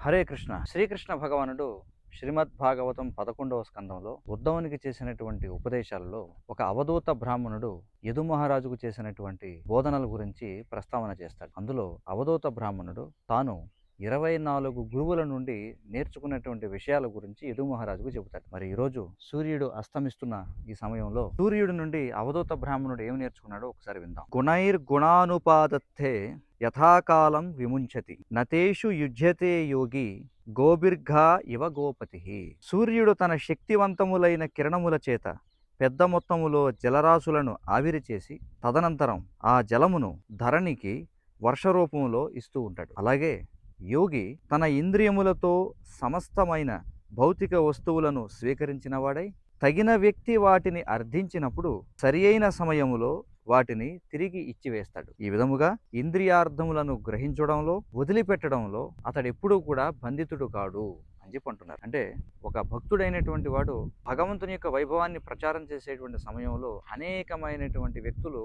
హరే కృష్ణ. శ్రీకృష్ణ భగవానుడు శ్రీమద్ భాగవతం 11వ స్కందంలో ఉద్ధవునికి చేసినటువంటి ఉపదేశాలలో ఒక అవధూత బ్రాహ్మణుడు యదు మహారాజుకు చేసినటువంటి బోధనల గురించి ప్రస్తావన చేస్తాడు. అందులో అవధూత బ్రాహ్మణుడు తాను 24 గురువుల నుండి నేర్చుకున్నటువంటి విషయాల గురించి యదు మహారాజుకు చెబుతాడు. మరి ఈరోజు సూర్యుడు అస్తమిస్తున్న ఈ సమయంలో సూర్యుడి నుండి అవధూత బ్రాహ్మణుడు ఏమి నేర్చుకున్నాడో ఒకసారి విందాం. గుణైర్గుణానుపాదత్తే యథాకాలం విముంచతి నతేషు యుజ్యతే యోగి గోబిర్ఘా ఇవ గోపతి. సూర్యుడు తన శక్తివంతములైన కిరణముల చేత పెద్ద మొత్తములో జలరాశులను ఆవిరి చేసి తదనంతరం ఆ జలమును ధరణికి వర్షరూపంలో ఇస్తూ ఉంటాడు. అలాగే యోగి తన ఇంద్రియములతో సమస్తమైన భౌతిక వస్తువులను స్వీకరించిన వాడై తగిన వ్యక్తి వాటిని అర్థించినప్పుడు సరి అయిన సమయములో వాటిని తిరిగి ఇచ్చివేస్తాడు. ఈ విధముగా ఇంద్రియార్థములను గ్రహించడంలో వదిలిపెట్టడంలో అతడెప్పుడూ కూడా బంధితుడు కాడు అని చెప్పి అంటున్నారు. అంటే ఒక భక్తుడైనటువంటి వాడు భగవంతుని యొక్క వైభవాన్ని ప్రచారం చేసేటువంటి సమయంలో అనేకమైనటువంటి వ్యక్తులు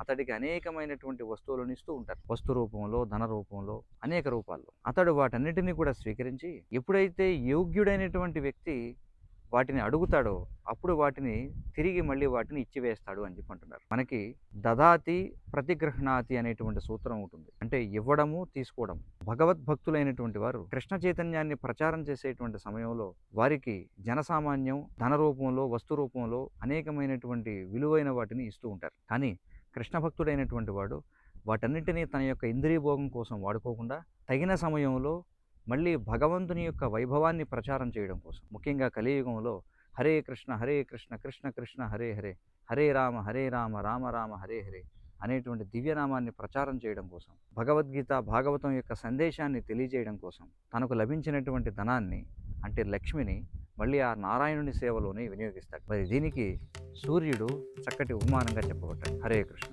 అతడికి అనేకమైనటువంటి వస్తువులను ఇస్తూ ఉంటారు. వస్తు రూపంలో, ధన రూపంలో, అనేక రూపాల్లో. అతడు వాటన్నిటినీ కూడా స్వీకరించి ఎప్పుడైతే యోగ్యుడైనటువంటి వ్యక్తి వాటిని అడుగుతాడో అప్పుడు వాటిని తిరిగి మళ్ళీ వాటిని ఇచ్చివేస్తాడు అని చెప్పి అంటున్నారు. మనకి దదాతి ప్రతిగ్రహణాతి అనేటువంటి సూత్రం ఉంటుంది. అంటే ఇవ్వడము, తీసుకోవడం. భగవద్భక్తులైనటువంటి వారు కృష్ణ చైతన్యాన్ని ప్రచారం చేసేటువంటి సమయంలో వారికి జనసామాన్యం ధన రూపంలో, వస్తు రూపంలో అనేకమైనటువంటి విలువైన వాటిని ఇస్తూ ఉంటారు. కానీ కృష్ణ భక్తుడైనటువంటి వాడు వాటన్నిటినీ తన యొక్క ఇంద్రియభోగం కోసం వాడుకోకుండా తగిన సమయంలో మళ్ళీ భగవంతుని యొక్క వైభవాన్ని ప్రచారం చేయడం కోసం, ముఖ్యంగా కలియుగంలో హరే కృష్ణ కృష్ణ కృష్ణ హరే హరే, హరే రామ రామ రామ హరే హరే అనేటువంటి దివ్యనామాన్ని ప్రచారం చేయడం కోసం, భగవద్గీత భాగవతం యొక్క సందేశాన్ని తెలియజేయడం కోసం తనకు లభించినటువంటి ధనాన్ని అంటే లక్ష్మిని మళ్ళీ ఆ నారాయణుని సేవలోనే వినియోగిస్తాడు. మరి దీనికి సూర్యుడు చక్కటి ఉపమానంగా చెప్పబడ్డాడు. హరే కృష్ణ.